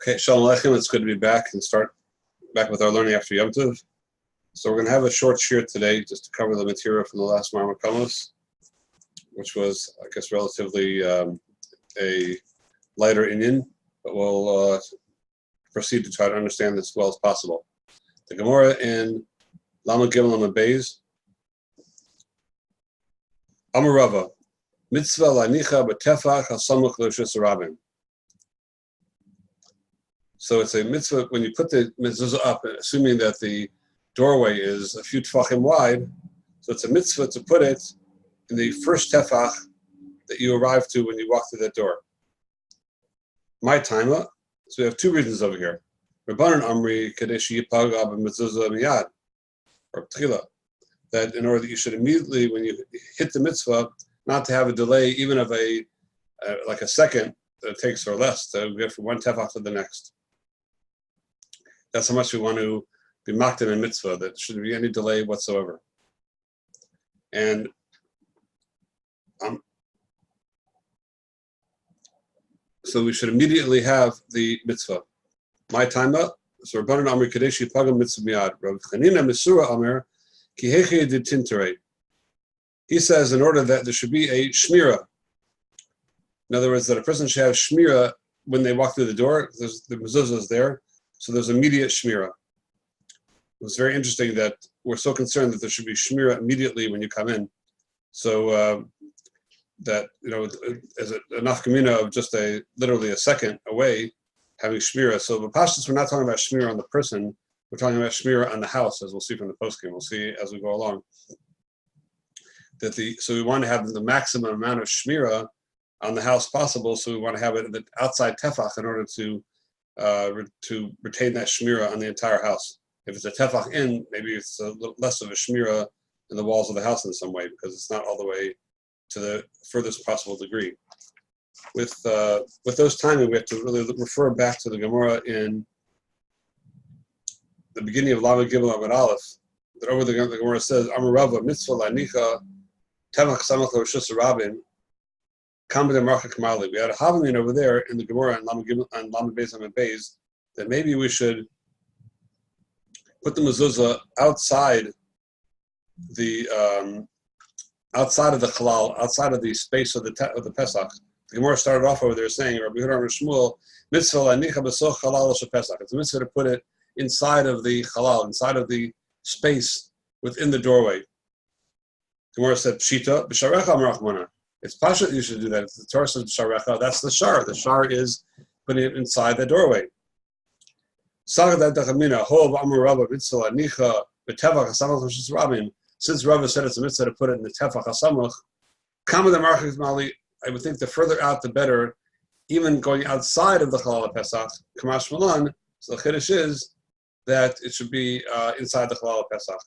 Okay, Shalom Aleichem. It's good to be back and start back with our learning after Yom Tov. So we're going to have a short shir today just to cover the material from the last Marmar Kamos, which was, I guess, relatively a lighter inyan, but we'll proceed to try to understand this as well as possible. The Gemara in Lama Gimel Lama Beis, Amar Rava, Mitzvah la'nicha b'tefach hasamuch l'Rosh Hashanah. So it's a mitzvah when you put the mezuzah up, assuming that the doorway is a few tefachim wide. So it's a mitzvah to put it in the first tefach that you arrive to when you walk through that door. My timer. So we have two reasons over here. Rabbanan Amri Kadesh Yipaga b'mezuzah miyad, or tchila, that in order that you should immediately, when you hit the mitzvah, not to have a delay even of like a second that it takes or less to get from one tefach to the next. That's how much we want to be mocked in a mitzvah, that there shouldn't be any delay whatsoever. And so we should immediately have the mitzvah. My time up. So Rabbanan Amri Kadesh Yipagam Mitzvah Miyad. Rav Chanina Mesura Amir Ki Heche de Tintere. He says in order that there should be a shmira. In other words, that a person should have shmira when they walk through the door. The mezuzah is there. So there's immediate shmira. It was very interesting that we're so concerned that there should be shmira immediately when you come in. So that, as a nafkamina of just literally a second away, having shmira. So the pashtus, we're not talking about shmira on the person, we're talking about shmira on the house, as we'll see from the poskim. We'll see as we go along. So we want to have the maximum amount of shmira on the house possible. So we want to have it outside tefach in order to retain that shmira on the entire house. If it's a tefach in, maybe it's a little less of a shmira in the walls of the house in some way, because it's not all the way to the furthest possible degree. With those timing, we have to really refer back to the Gemara in the beginning of Lama Gimel Amud Aleph. That over the Gemara says, Amar Rava Mitzvah la'nicha tefach samach l'Rosh Hashanah. We had a Havamin over there in the Gemara and Lama Beis Amud Beis that maybe we should put the mezuzah outside of the halal, outside of the space of the Pesach. The Gemara started off over there saying, Rabbi Yehuda Amar Shmuel, mitzvah la'nicha b'soch halal Pesach. It's a mitzvah to put it inside of the halal, inside of the space within the doorway. The Gemara said, Pshita b'sharecha Amar Rachmana. It's pasha you should do that. If the Torah says b'sharecha, that's the shar. The shar is putting it inside the doorway. Since Rava said it's a mitzvah to put it in the tefach hasamach, I would think the further out the better, even going outside of the halal pesach, kamash malan, so the chiddush is that it should be inside the halal pesach.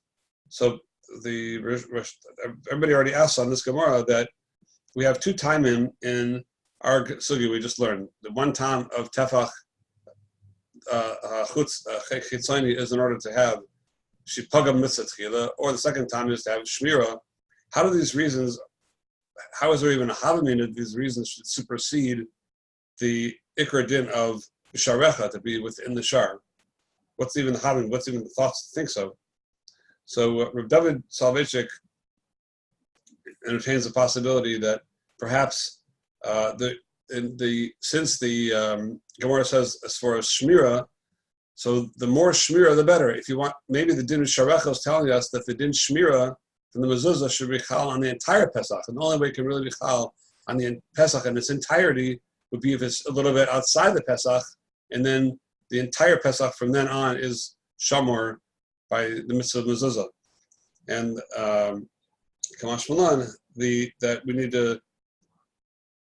So everybody already asked on this Gemara that we have two timing in our sugi we just learned. The one time of tefach chitzoni is in order to have shipagam mitzvah tchila, or the second time is to have shmira. How is there even a havamin that these reasons should supersede the ikra din of sharecha to be within the shar? What's even the havamin? What's even the thoughts to think so? So Rav David Soloveitchik entertains the possibility that perhaps since the Gemara says as far as shmira, so the more shmira the better. If you want, maybe the din of sharecha is telling us that the din shmira from the mezuzah should be chal on the entire Pesach, and the only way it can really be chal on the Pesach in its entirety would be if it's a little bit outside the Pesach, and then the entire Pesach from then on is shamor by the mitzvah of mezuzah. And kamash malan, that we need to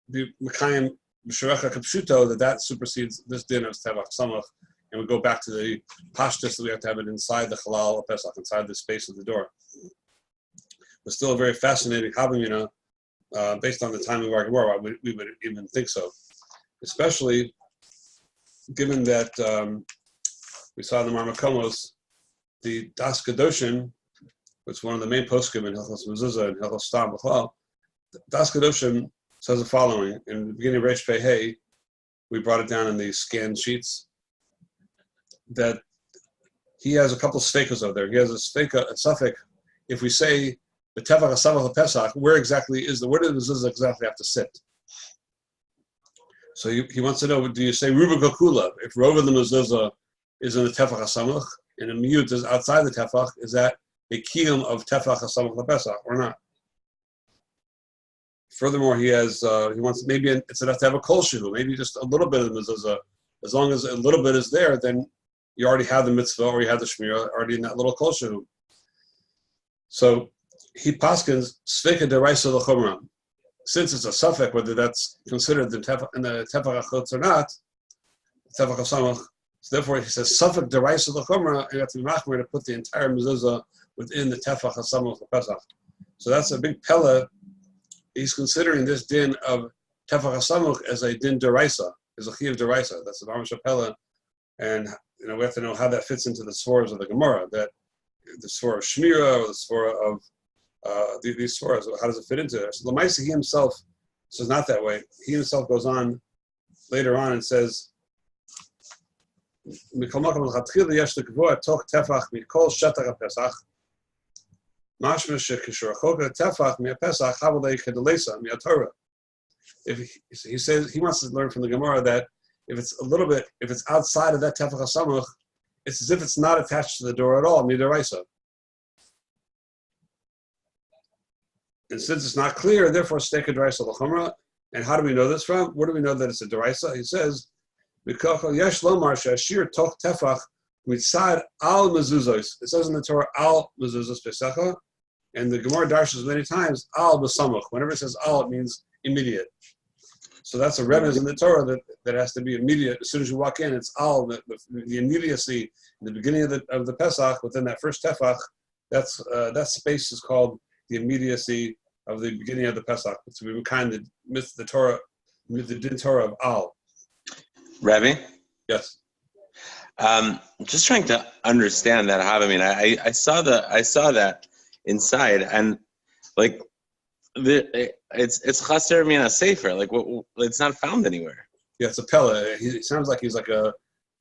be mekayim b'sharecha kapshuto, that supersedes this din of tefach samach, and we go back to the pashtus that we have to have it inside the halal of Pesach, inside the space of the door. But still a very fascinating havamina, based on the time of our Gemara, we would even think so, especially given that we saw in the Marmar Kamos the Das Kedoshim, which is one of the main poskim in Hilchos Mezuzah and Hilchos Stam B'chlal. Das Kedoshim says the following. In the beginning of Reish Pei Hey, we brought it down in these scanned sheets. that he has a couple of sfekas over there. He has a sfeka, a suffix. If we say the tefach hasamach Pesach, where does the mezuzah exactly have to sit? So he wants to know: do you say ruba kakula? If rova the mezuzah is in the tefach hasamach and a miyut is outside the tefach, is that a kiyum of tefach hasamach Pesach or not? Furthermore, he wants maybe it's enough to have a kol shehu, maybe just a little bit of the mezuzah. As long as a little bit is there, then you already have the mitzvah or you have the shmira already in that little kol shehu. So he paskins sveka deraisa l'chumra. Since it's a suffix, whether that's considered in the tefach hachutz or not, tefach hasamach. So therefore, he says suffix deraisa l'chumra, and you have to be machmir to put the entire mezuzah within the tefach hasamach Pesach. So that's a big pella. He's considering this din of tefach hasamach as a din deraisa, as a chiyuv deraisa. That's the mamash pella, and we have to know how that fits into the svaras of the Gemara. That the svara of shmira or the svara of these svaras, how does it fit into it? So Lamaisa, he himself says not that way. He himself goes on later on and says, if he says he wants to learn from the Gemara that if it's a little bit, if it's outside of that tefach hasamach, it's as if it's not attached to the door at all, midaraisa. And since it's not clear, therefore, steka deraisa l'chumra. And how do we know this from? Where do we know that it's a deraisa? He says, "Yesh lomar she'ashir toch tefach mitzad al mezuzos." It says in the Torah al mezuzos pesecha, and the Gemara darshes many times al b'samach. Whenever it says al, it means immediate. So that's a remez in the Torah that has to be immediate. As soon as you walk in, it's al, the immediacy in the beginning of the Pesach, within that first tefach. That space is called the immediacy of the beginning of the Pesach. So we kind of miss the Torah, the din Torah of al. Rabbi? Yes. Just trying to understand that. I mean, I saw that inside, and like it's chaser mina sefer. Like it's not found anywhere. Yeah, it's a pella. He sounds like he's like a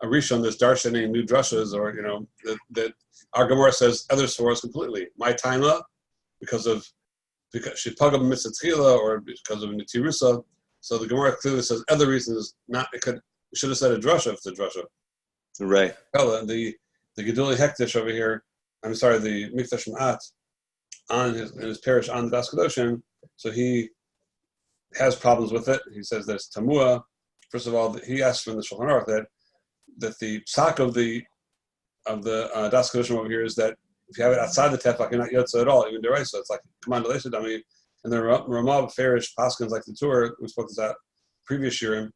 rishon that's darshaning new drushes, or that our Gemara says other sources completely. My taima, because she pagam mitzvah or because of nitirusa. So the Gemara clearly says other reasons. Not it should have said a drusha if it's a drusha. Right. Pella, the Geduli Hektish over here. I'm sorry, the Mikdash Ma'at in his parish on the Das Kadoshim. So he has problems with it. He says there's tamua. First of all, he asks from the Shulchan Aruch that the psak of the Das Kadoshim over here is that if you have it outside the tefach, you're not yotza at all, even deraisa. It's like command d'leisa dami. And the Ramav Farish Paskins like the Torah, we spoke this out previous year,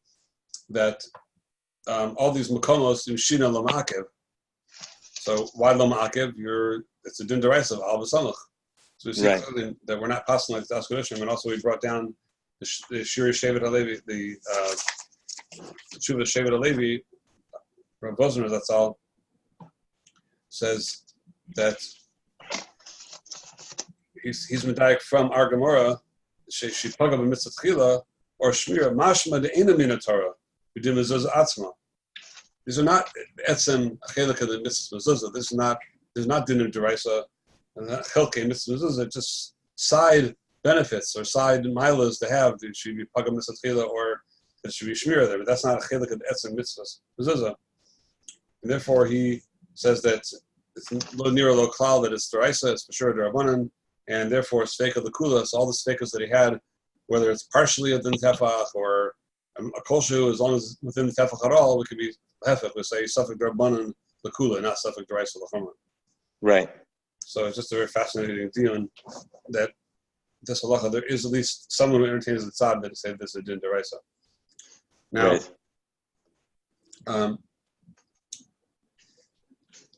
that all these makomos do shina l'ma'akev. So why l'ma'akev? It's a din deraisa of al v'samach. So we see clearly that we're not passing like the Das Kadoshim, and also we brought down the Shuri Shevet Halevi, the Tshuva Shevet Halevi, Rav Bosner, that's all, says that he's medayik from our Gemara, she pagam b'mitzvah tchila, or shmira mashma de'ena mina Torah, b'dim mezuzah atzma. These are not etzem chelik of the mitzvah mezuzah. This is not din of deraisa, and not chelkei mitzvah mezuzah. Just side benefits or side milas to have. It should be pagam mitzvah tchila, or it should be shmira there. But that's not a chelik of the etzem mitzvah mezuzah. And therefore, he says that it's lo nira lo klal, that it's deraisa, it's for sure derabanan, and therefore sveka l'kula. So all the svekas that he had, whether it's partially within tefach or a kolshu, as long as within the tefach at all, it could be hefech. We say safek derabanan l'kula, not safek deraisa l'chumra. Right. So it's just a very fascinating deal that this halacha, there is at least someone who entertains the tzad that said this is a din deraisa. Now,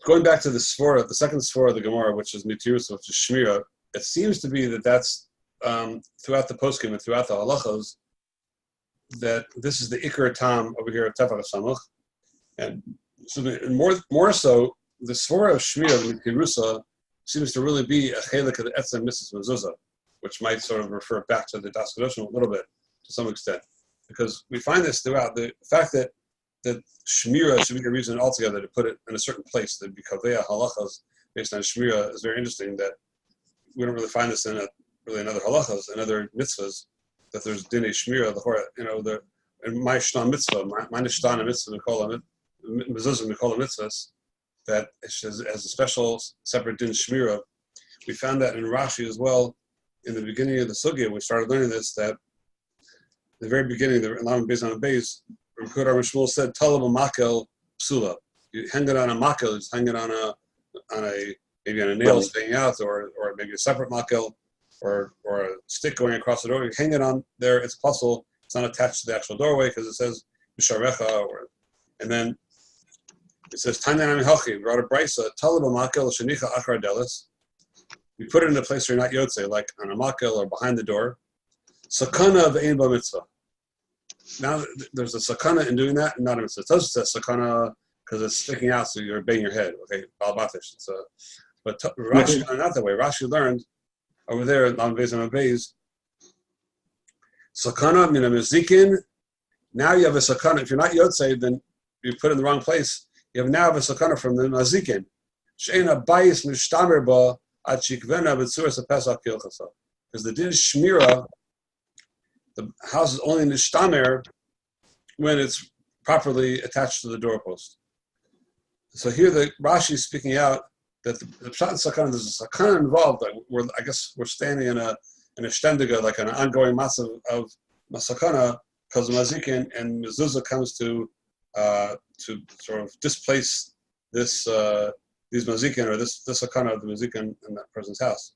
going back to the svara, the second svara of the Gemara, which is Mitirus, which is Shmira, it seems to be that that's throughout the poskim and throughout the halachos, that this is the Ikar Tam over here at Tefach HaSamuch. And so more so, the svara of Shmira, Mitirusa, seems to really be a chelik of the Etzem Mitzvah Mezuzah, which might sort of refer back to the Das Kadoshim a little bit, to some extent. Because we find this throughout the fact that that Shmira should be a reason altogether to put it in a certain place. That Bikaveya halachas based on Shmira is very interesting. That we don't really find this in other halachas and other mitzvahs. That there's dinei Shmira, the in my shtan mitzvah, my nishtana mitzvah, mezuzah mikol mitzvahs, that has a special separate din Shmira. We found that in Rashi as well. In the beginning of the sugya, we started learning this. That the very beginning, the Lam Beis on a base, Reb Shmuel said, "Talav makel psula." You hang it on a makel. It's hanging on a maybe on a nail staying out, or maybe a separate makel, or a stick going across the door. You hang it on there. It's puzzle. It's not attached to the actual doorway because it says Misharecha, and then it says Tanyan Hachi. We brought a brisa. Talav makel shenicha achar delis. You put it in a place where you're not yotze, like on a makel or behind the door. Sakana of ein ba mitzvah. Now there's a sakana in doing that, and not a mitzvah. It does say sakana because it's sticking out, so you're banging your head. Okay, balbatish. But Rashi learned not that way. Rashi learned over there in Lam Beis and Beis. Sakana mina mezikin. Now you have a sakana. If you're not yotze, then you put it in the wrong place. You now have a sakana from the mazikin. She'ena bayis mishtamer ba ad shikvena b'tzuras haPesach kilchasa. Because the din shmira, the house is only nishtamer when it's properly attached to the doorpost. So here the Rashi is speaking out that the pshat and sakana, there's a sakana involved. I guess we're standing in a shtendiga, like an ongoing massive of masakana, because the mazikin and mezuzah comes to sort of displace this these mazikin or this sakana of the mazikin in that person's house.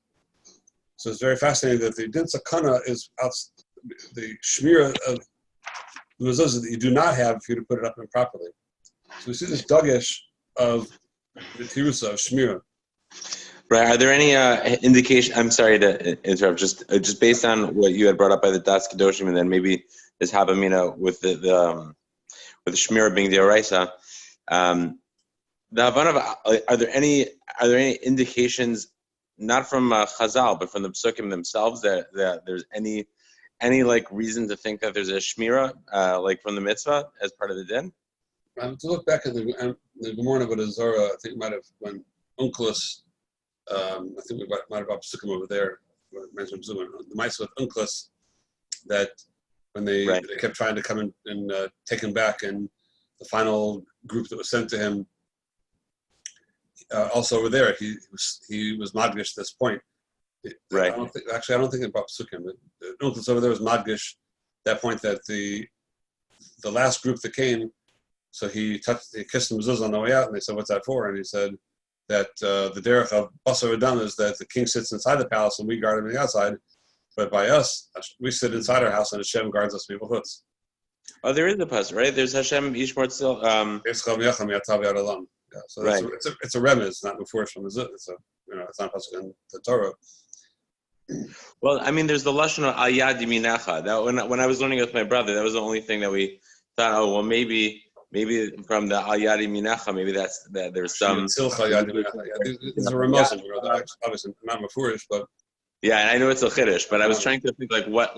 So it's very fascinating that the din sakana is out. The shmira of the mezuzah that you do not have if you put it up improperly. So we see this dagesh of the tirusa of shmira. Right. Are there any indication? I'm sorry to interrupt. Just based on what you had brought up by the Das Kedoshim, and then maybe this Habamina with the shmira being the oraisa. The Havana, are there any indications, not from Chazal, but from the Psukim themselves, that there's any like reason to think that there's a shmira like from the mitzvah as part of the din? To look back at the Gemara of Zora, I think it might have when Unclus. I think we might have Psukim over there. Mentioned the mitzvah with Unclus, that when they kept trying to come in and take him back, and the final group that was sent to him. Also over there, he was madgish at this point. Right. I don't think it brought psukim. Unclus over there was madgish that point that the last group that came, so he kissed the mezuzah on the way out, and they said, "What's that for?" And he said that the derech of Basar Adam is that the king sits inside the palace and we guard him on the outside, but by us, we sit inside our house and Hashem guards us from evil hoods. Oh, there is a pasuk, right? There's Hashem Yishmor Tzil. Yeah, so right. It's a remez, it's not before from the it's not pasuk in the Torah. Well, I mean, there's the lashon of al yad yiminacha. That when I was learning with my brother, that was the only thing that we thought. Oh, well, maybe from the al yad yiminacha, maybe that there's some. These are remezim, obviously not mafurish, but. Yeah, and I know it's a chiddush, but I was trying to think why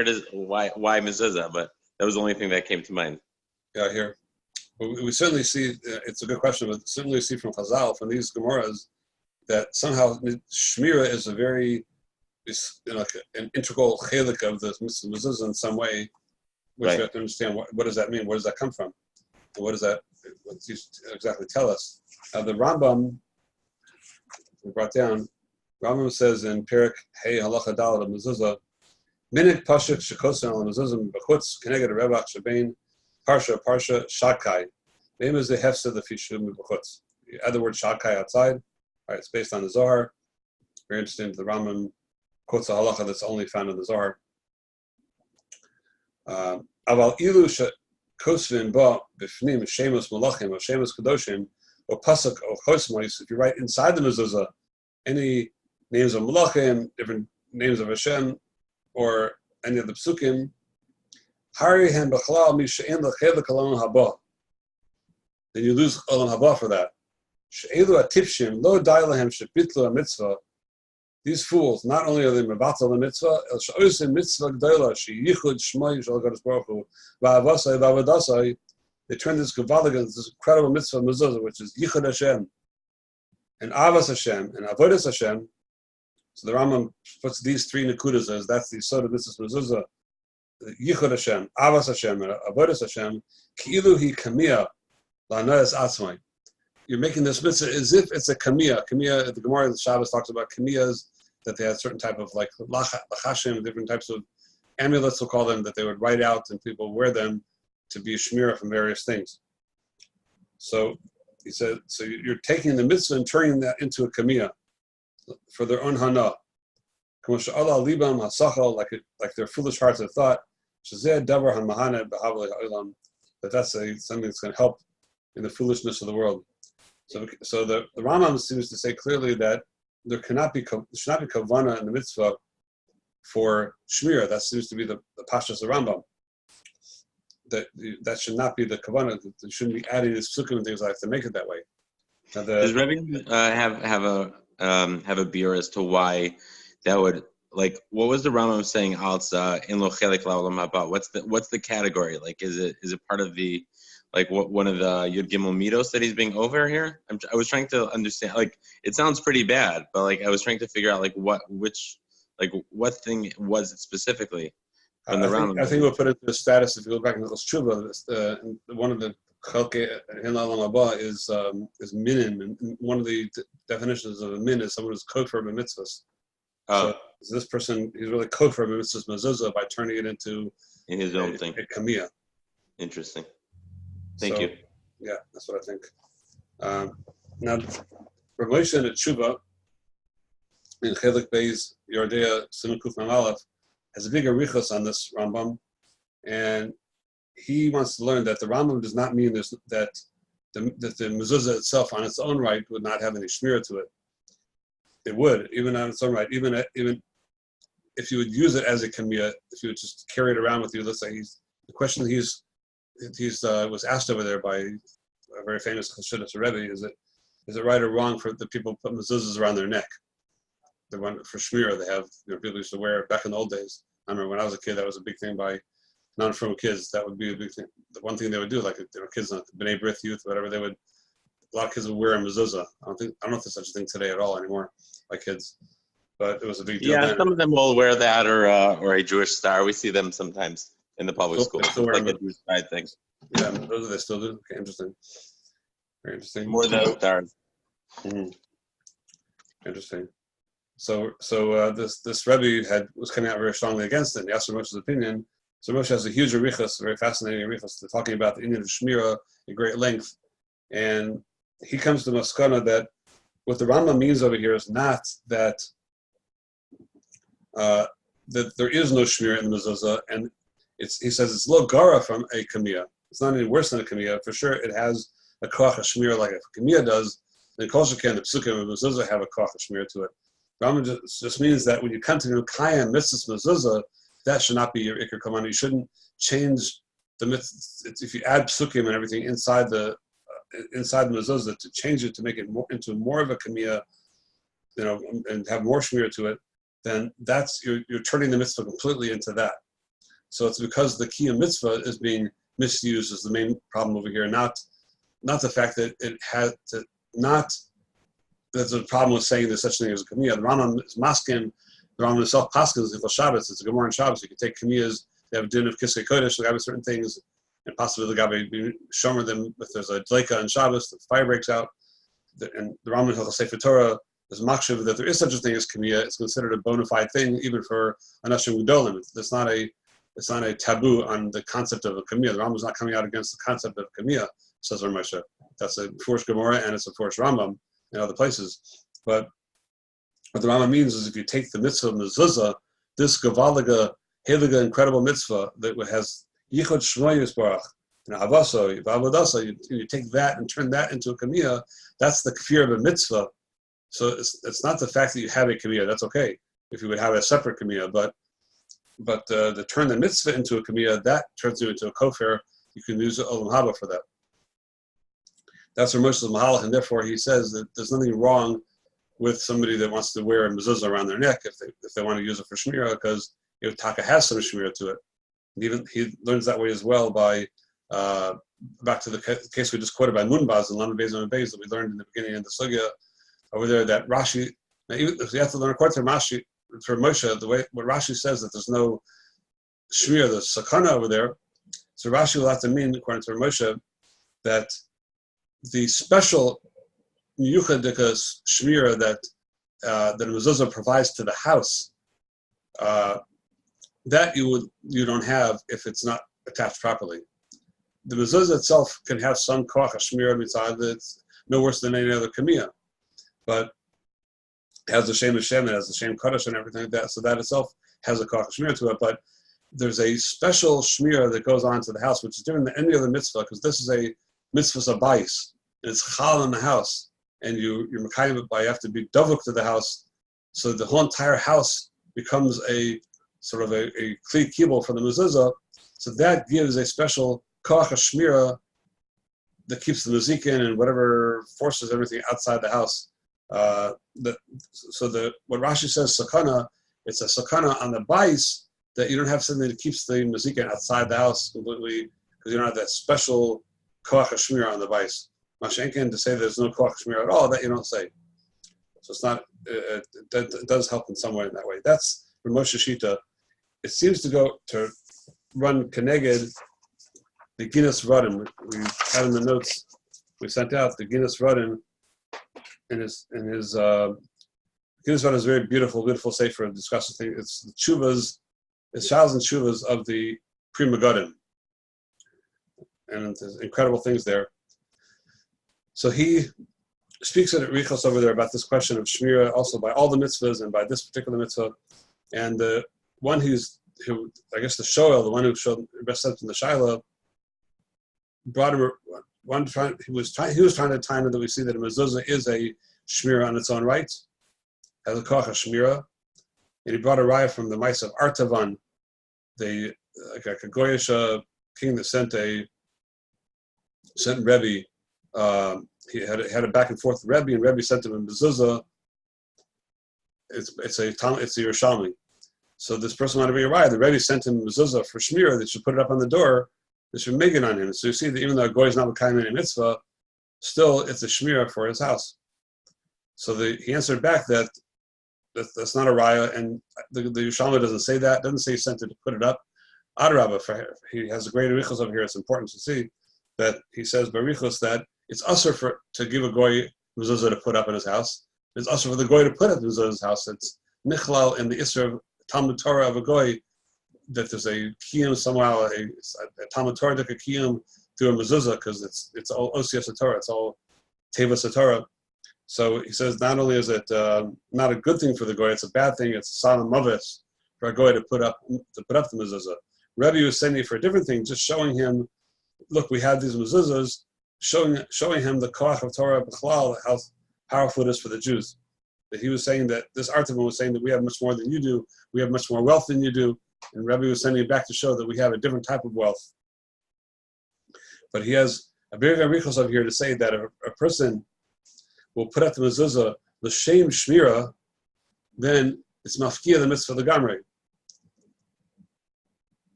mezuzah, but that was the only thing that came to mind. Yeah, here. We certainly see, it's a good question, but certainly see from Chazal, from these Gemaras, that somehow Shmira is a very, an integral chelik of the mezuzah in some way, which we have to understand what does that mean, where does that come from, and what does that exactly tell us. Now the Rambam, we brought down, Rambam says in Perik Hey Halacha Daled of mezuzah, Minik Pashuk Shekosan al mezuzah b'chutz keneged rebach shebein Parsha Shakai. Name is the hefsa the fishu mibachutz. You add the word Shakai outside. All right, it's based on the Zohar. Very interesting. The Rambam quotes a halacha that's only found in the Zohar. Aval ilu kosvin ba b'fnim shemus malachim or shemus kadoshim or pasuk or chosmois. If you write inside the mezuzah any names of malachim, different names of Hashem, or any of the psukim. Then you lose olam haba for that. These fools, not only are they mevatel the mitzvah, they turned this Gavalaga, this incredible mitzvah mezuzah, which is Yichud Hashem, and Avas Hashem, and Avodas Hashem. So the Rambam puts these three nekudas as that's the sort of mitzvah mezuzah, Yichud Hashem, Avas Hashem, and Avodas Hashem. Ki'ilu hi kamiyah la'anoyas atzmai. You're making this mitzvah as if it's a kamiyah. Kamiyah, the Gemara of the Shabbos talks about kamiyahs, that they had certain type of like lachashim, different types of amulets, we'll call them, that they would write out and people wear them to be a shmirah from various things. So he said, so you're taking the mitzvah and turning that into a kamiyah for their own hana. Like their foolish hearts have thought, that that's something that's going to help in the foolishness of the world. So the Rambam seems to say clearly that there should not be kavana in the mitzvah for shmirah. That seems to be the pashas of the Rambam. That should not be the kavana. They shouldn't be adding these psukim and things like that to make it that way. Now does Rebbe have a beer as to why that would, like, what was the Rambam saying? In lo chelik la'olam haba. What's the category? Like, is it part of the, like, what one of the Yud Gimel Midos that he's being over here? I was trying to understand. Like, it sounds pretty bad, but like I was trying to figure out like what thing was it specifically from the Rambam. I think we'll put it to the status. If you look back in the Tshuva, one of the chalke in la'olam haba is minim, and one of the definitions of a min is someone who's kofar b'mitzvahs. So this person, he's really kofar b'mitzvahs mezuzah by turning it into his own thing, a kamiyah. Interesting. Thank you. Yeah, that's what I think. Now, Rav Moshe in Tshuva, in Chelik Beis Yordea Siman Kuf Mem Aleph, has a big arichos on this Rambam, and he wants to learn that the Rambam does not mean that the mezuzah itself on its own right would not have any shmirah to it. It would, even on its own right, even if you would use it as a kamiyah, if you would just carry it around with you. Let's say the question he's was asked over there by a very famous Chassidus Rebbe, is it right or wrong for the people to put mezuzahs around their neck? The one for shmirah, they have, people used to wear it back in the old days. I remember when I was a kid, that was a big thing by non-frum kids. That would be a big thing. The one thing they would do, like kids on B'nai B'rith youth, whatever, a lot of kids would wear a mezuzah. I don't know if there's such a thing today at all anymore by kids, but it was a big deal. Yeah, then. Some of them will wear that or a Jewish star. We see them sometimes in the public school. Like a Jewish side thing. Yeah, those they still do. Okay, interesting. Very interesting. More than stars. Mm-hmm. Interesting. So this Rebbe was coming out very strongly against it. He asked for Moshe's opinion. So Moshe has a huge arichas, a very fascinating arichas, talking about the Indian of Shmirah at great length, and he comes to Maskana that what the Rambam means over here is not that that there is no Shmirah in the mezuzah, and he says it's lo gara from a kamiyah. It's not any worse than a kamiyah. For sure, it has a koach of shmirah like a kamiyah does. And kol sheken, the psukim of mezuzah have a koach of shmirah to it. Rambam just means that when you come to Nukayim mitzvahs mezuzah, that should not be your ikar kaman. You shouldn't change the mitzvah. If you add psukim and everything inside the mezuzah to change it to make it into more of a kamiyah, and have more shmirah to it, then that's you're turning the mitzvah completely into that. So it's because the kiyum mitzvah is being misused is the main problem over here, not the fact that it had to, not that there's a problem with saying there's such thing as a kamiyah. The Rambam is maskim, the Rambam himself paskins is Shabbos. It's a Gemara in Shabbos. You can take kamiyahs, they have a din of kiskei kodesh, they have certain things, and possibly the gabe shomer them if there's a dleika on Shabbos, the fire breaks out. And the Rambam Hilchos Sefer Torah is makshav that there is such a thing as kamiyah. It's considered a bona fide thing even for anashim gedolim. It's not a taboo on the concept of a kamiyah. The Rambam is not coming out against the concept of kamiyah, says Rav Moshe. That's a forced Gemara and it's a forced Rambam in other places. But what the Rambam means is if you take the mitzvah of mezuzah, this gavalaga, heliga, incredible mitzvah that has yichud shmoyis barach, havaso, v'avodasa, you take that and turn that into a kamiyah, that's the kfir of a mitzvah. So it's not the fact that you have a kamiyah, that's okay, if you would have a separate kamiyah, but to turn the mitzvah into a kamiyah, that turns you into a kofar. You can use olam haba for that. That's where Moshe's mahalach, and therefore he says that there's nothing wrong with somebody that wants to wear a mezuzah around their neck if they want to use it for shmirah, because Taka has some shmirah to it. And even he learns that way as well by back to the case we just quoted by Munbaz and Lamed Beis and Beis that we learned in the beginning of the sugya over there, that Rashi, now even if you have to learn according to Rashi, for Moshe, the way what Rashi says that there's no shmir, there's sakana over there. So Rashi will have to mean, according to Moshe, that the special miyuchadika shmira that the mezuzah provides to the house, that you don't have if it's not attached properly. The mezuzah itself can have some koach shmira mitzvah that's no worse than any other kamiyah, but it has the shem Hashem, it has the shem kaddish and everything like that. So that itself has a koach shmira to it. But there's a special shmira that goes on to the house, which is different than any other mitzvah, because this is a mitzvah sabayis. It's chal in the house, and you're mekayim it by you have to be davuk to the house, so the whole entire house becomes a sort of a kli kibul for the mezuzah. So that gives a special koach shmira that keeps the muzik in and whatever forces everything outside the house. What Rashi says sakana, it's a sakana on the bais that you don't have something that keeps the muzik in outside the house completely, because you don't have that special koach shmira on the bais. Mashenkin, to say there's no koach shmira at all, that you don't say. So it's not. It does help in some way in that way. That's for Moshe Shita. It seems to go to run keneged the Guinness Radim. We had in the notes we sent out the Guinness Radim, in his Guinness Radim is a very beautiful sefer and discusses things. It's the chuvas, it's shals and chuvas of the Pri Megadim, and there's incredible things there. So he speaks at Richos over there about this question of shmira, also by all the mitzvahs and by this particular mitzvah. And the one who I guess the shoel, the one who showed best sense in the shaila, brought him one trying. He was trying to time that we see that a mezuzah is a shmira on its own right, has a koach shmira, and he brought a raya from the mice of Artavan, a Goyish king that sent Rebbe. He had a back and forth with Rebbe, and Rebbe sent him a mezuzah. It's a Yerushalmi. So this person wanted to be a raya. The Rebbe sent him a mezuzah for shmira. They should put it up on the door. They should make it on him. So you see that even though a goy is not mekayim any mitzvah, still it's a shmira for his house. So he answered back that that's not a raya, and the Yerushalmi doesn't say that. Doesn't say he sent it to put it up. Adarabah, he has a great arichos over here. It's important to see that he says barichos that it's usher to give a goy mezuzah to put up in his house. It's usher for the goy to put up the mezuzah in his house. It's nichlal in the isra of Talmud Torah of a goy that there's a kiyum somehow, a Talmud Torah a kiyum through a mezuzah, because it's all osiyas Torah, it's all tevas Torah. So he says not only is it not a good thing for the goy, it's a bad thing. It's salam mavis for a goy to put up the mezuzah. Rebbe was saying for a different thing, just showing him, look, we have these mezuzahs, showing him the koach of Torah b'chlal, how powerful it is for the Jews. That he was saying that this Artavan was saying that we have much more than you do, we have much more wealth than you do, and Rebbe was sending it back to show that we have a different type of wealth. But he has a very richos over here to say that a person will put up the mezuzah l'shem shmira, then it's mafkia the mitzvah the gamrei.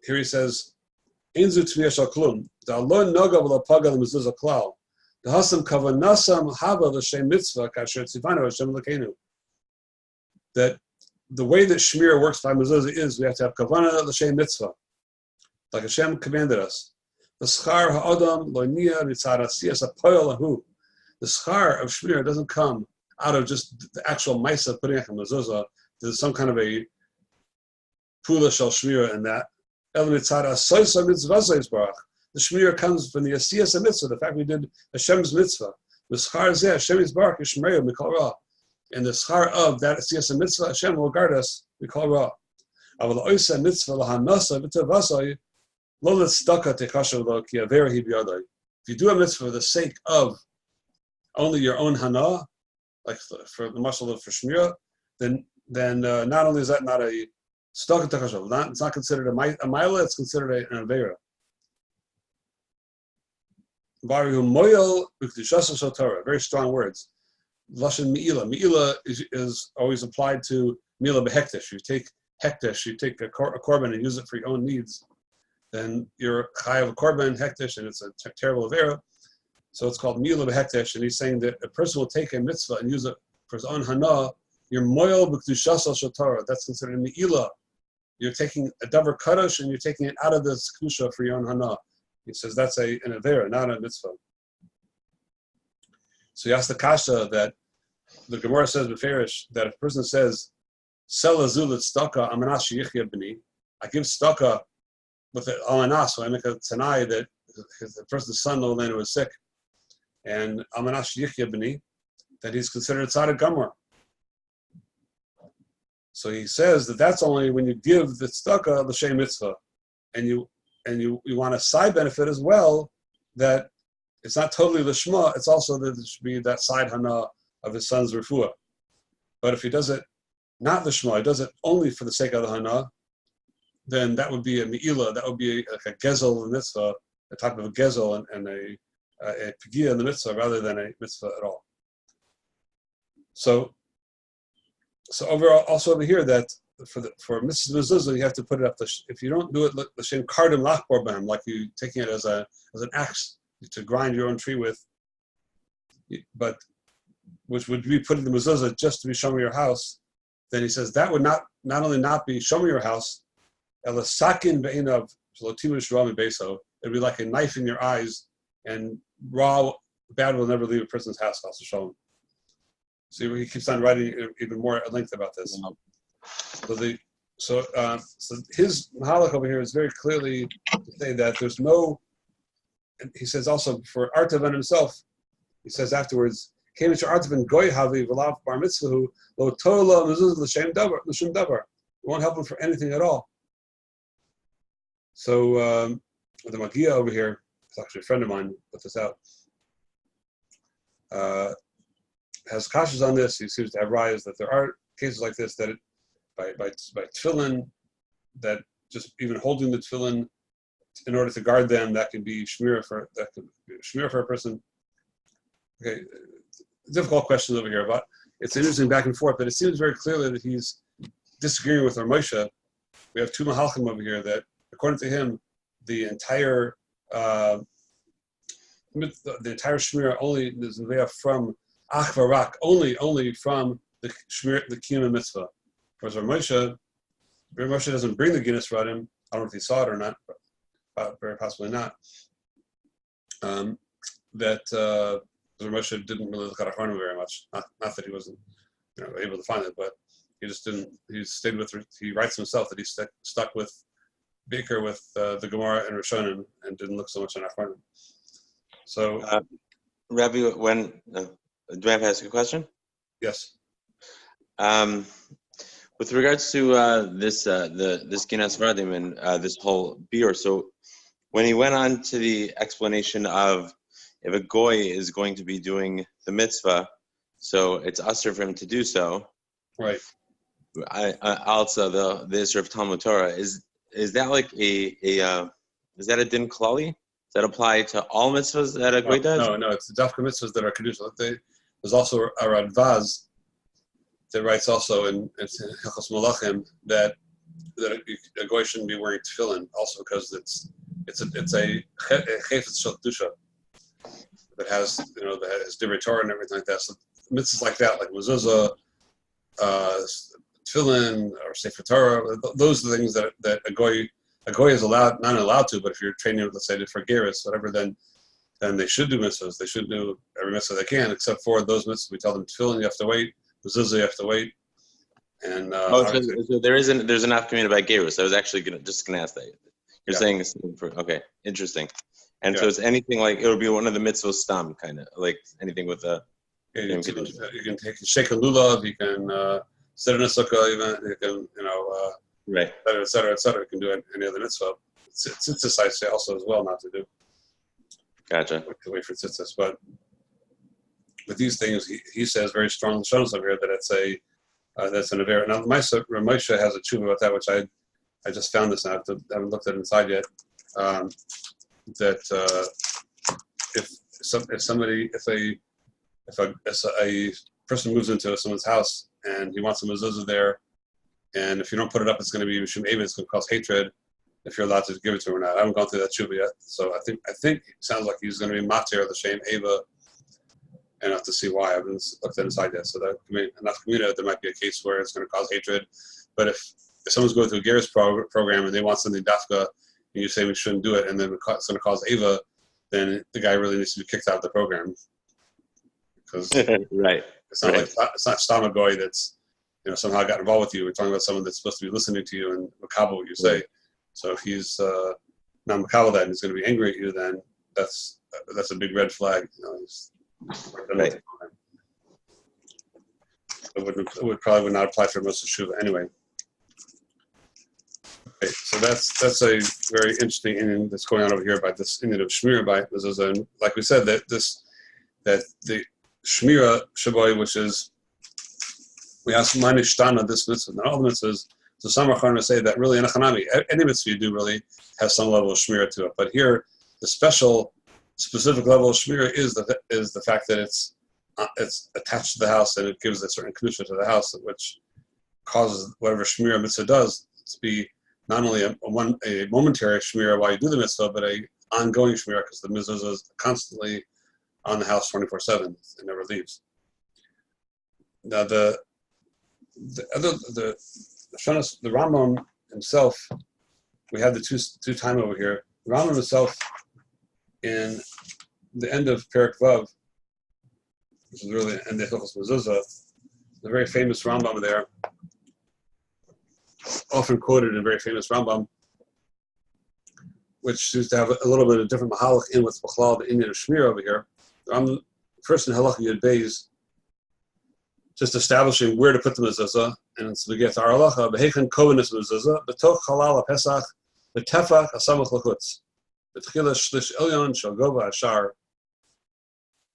Here he says, "Einzu tmiya shal klum, da'alon noga v'lapaga l'mezuzah klal, da'hasam kavanasam haba l'shem mitzvah kasher tzivanu Hashem l'keinu." That the way that shmira works by mezuzah is we have to have kavanah l'shem mitzvah, like Hashem commanded us. The schar ha'adam lo niya mitzad asiyas apoyel lahu. The schar of shmira doesn't come out of just the actual ma'isa putting up a mezuzah. There's some kind of a pula shel shmira in that. The shmira comes from the asiyas mitzvah, the fact we did Hashem's mitzvah. The schar zeh Hashem yisbarach yishmeru mikol ra. And the schar of that asiyas mitzvah, Hashem will guard us mikol ra. Aval oisa mitzvah lahanasa v'tavasai lo l'tzedakah tekasher lo ki avera hi b'yadai. If you do a mitzvah for the sake of only your own hana, like for the mashal for shmira, then not only is that not a tzedakah tekasher, it's not considered a mila, it's considered an avera. Barihu moyel b'kedushaso shel Torah. Very strong words. Lashon me'ila. Me'ila is always applied to me'ila behektish. You take hektish, you take a korban and use it for your own needs. then you're chayav korban hektish, and it's a terrible avera. So it's called milah behektish, and he's saying that a person will take a mitzvah and use it for his own hana. You're moyel b'kedushas al shatorah. That's considered a mi'ilah. You're taking a davar kadosh and you're taking it out of the kedusha for your own hana. He says that's an avera, not a mitzvah. So he asked the kasha that the Gemara says beferish that if a person says sell a zulat staka amanas sheyichya b'ni, I give staka with it amanas, so I make a tanai that the person's son no longer was sick, and amanas sheyichya b'ni, that he's considered tzaddik gamor. So he says that that's only when you give the tzedakah l'shem mitzvah, and you want a side benefit as well, that it's not totally l'shma, it's also that there should be that side hana of his son's refuah. But if he does it not l'shma, he does it only for the sake of the hana, then that would be a me'ilah, that would be like a gezel in the mitzvah, a type of a gezel and a pigiyah in the mitzvah rather than a mitzvah at all. So overall, also over here, that for Mrs. Mezuzah, you have to put it up. If you don't do it l'shem kardim lachbor b'hem, like you taking it as an axe to grind your own tree with, but which would be putting the mezuzah just to be shomer your house, then he says that would not only not be shomer your house, elasakin be'inav shalotimu shirami beso. It'd be like a knife in your eyes, and bad will never leave a person's house. Also show him. So he keeps on writing even more at length about this. So his mahalach over here is very clearly to say that there's no. And he says also for Artavan himself, he says afterwards, "Came to Artavan goy havi v'lav bar mitzvahu lo tola mezuzah l'shem davar." It won't help him for anything at all. So the Magia over here, it's actually a friend of mine put this out. Has kashas on this. He seems to have rayas that there are cases like this that by tefillin, that just even holding the tefillin in order to guard them, that can be shmira for a person. Okay, difficult questions over here, but it's interesting back and forth. But it seems very clearly that he's disagreeing with our Moshe. We have two mahalchim over here that, according to him, the entire shmira only is from ach v'rak, only from the kiyum mitzvah. Whereas Rav Moshe doesn't bring the Guinness Radim. I don't know if he saw it or not, but very possibly not. That Rav Moshe didn't really look at Achronim very much. Not that he wasn't able to find it, but he just didn't. He stayed with. He writes himself that he stuck with Baker with the Gemara and Rishonim and didn't look so much on Achronim. So, Rabbi, do I have to ask a question? Yes. With regards to this Ginas Vadim and this whole beer, so when he went on to the explanation of if a goy is going to be doing the mitzvah, so it's usher for him to do so. Right. Also, the Isra of Talmud Torah is that like is that a din klali? Does that apply to all mitzvahs that a goy does? No, it's the dafka mitzvahs that are kedusha. There's also a Radvaz that writes also in Hilchos Malachim that a goy shouldn't be wearing tefillin, also because it's a chayfetz shel kedusha that has that has divrei Torah and everything like that. So mitzvahs like that, like mezuzah, tefillin, or sefer Torah, those are the things that a goy is not allowed to. But if you're training, let's say, for gerus, whatever, then they should do mitzvahs. They should do every mitzvah they can, except for those mitzvahs we tell them tefillin you have to wait, mezuzah you have to wait. And so there's enough community about gerus. I was actually gonna ask that. You're saying okay, interesting. And so it's anything like it would be one of the mitzvahs stam, kind of like anything with a. You can shake a lulav. You can sit in a sukkah. Even you can right, et cetera, et cetera. You can do any other mitzvah. Tzitzis I say also as well not to do. Gotcha. To wait for tzitzis, but with these things, he says very strong shows over here that that's an avera. Now, Ramosha has a tshuva about that, which I just found this out. I haven't looked at it inside yet. That if a person moves into someone's house and he wants a mezuzah there, and if you don't put it up, it's going to be mishum eved. It's going to cause hatred. if you're allowed to give it to him or not. I haven't gone through that tshuva yet, so I think it sounds like he's going to be matir the shame Ava, and I have to see why. I haven't looked inside yet. So that enough community, there might be a case where it's going to cause hatred. But if someone's going through a Geras program and they want something dafka, and you say we shouldn't do it, and then it's going to cause Ava, then the guy really needs to be kicked out of the program, because right. It's not like it's not Stamagoy that's somehow got involved with you. We're talking about someone that's supposed to be listening to you and makabel what you say. So if he's not makabel that and he's going to be angry at you, then that's a big red flag. Right. It probably would not apply for most of Shuva anyway. Okay, so that's a very interesting Indian that's going on over here about this Indian of Shmira. This is like we said that the Shmira Shaboy, which is we ask Manishtana this mitzvah, and all the mitzvahs. So some are going to say that really in a Hanami, any mitzvah you do really has some level of Shmira to it. But here, the specific level of Shmira is the fact that it's attached to the house and it gives a certain kedusha to the house, which causes whatever Shmira mitzvah does to be not only a momentary Shmira while you do the mitzvah, but a ongoing Shmira, because the mitzvah is constantly on the house 24/7. It never leaves. Now the Rambam himself, we have the two time over here. The Rambam himself, in the end of Perek Vav, which is really the end of Hilchos Mezuzah, the very famous Rambam there, often quoted in a very famous Rambam, which seems to have a little bit of different mahalach in with Bechlal, the Indian of Shmir over here. First in Halach Yud Beis, just establishing where to put the mezuzah, and so we get to our halacha, Behechen Kovenis mezuzah, Betoch Halal HaPesach, Betefach HaSamach L'chutz, Betchila Shlish Elyon Shal Gova Ashar.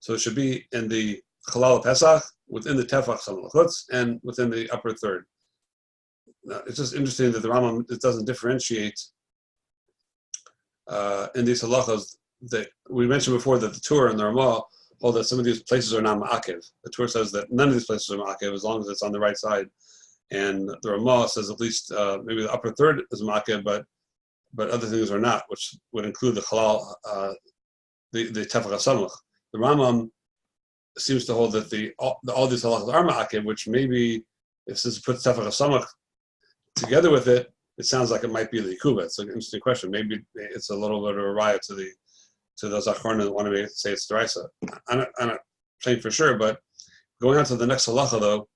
So it should be in the Halal HaPesach, within the Tefach HaSamach L'chutz, and within the upper third. Now, it's just interesting that the Rambam doesn't differentiate in these halachas that we mentioned before, that the Torah and the Ramah hold that some of these places are not ma'akev. The Torah says that none of these places are ma'akev as long as it's on the right side, and the Ramah says at least maybe the upper third is ma'akev, but other things are not, which would include the halal, the tefach hasamach. The Rambam seems to hold that all these halachas are ma'akev, which maybe since it puts tefach hasamach together with it, it sounds like it might be the yikuba. It's an interesting question. Maybe it's a little bit of a riot to those achronim that want to say it's deraisa. I'm not saying for sure, but going on to the next halacha though,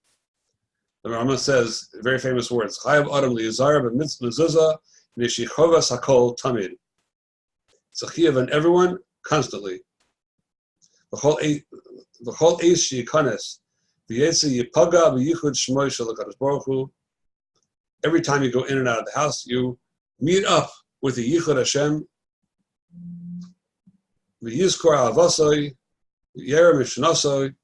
the Rambam says very famous words: "Chayav adam liyazar b'mezuzah nishichogos hakol tamid." It's a chiyuv on everyone constantly. V'chol eis sheyikanes v'yetzi yipaga v'yichud shmoy shel HaKadosh Baruch Hu. Every time you go in and out of the house, you meet up with the Yichud Hashem. V'yizkor avasoi, v'yera mishnasoi.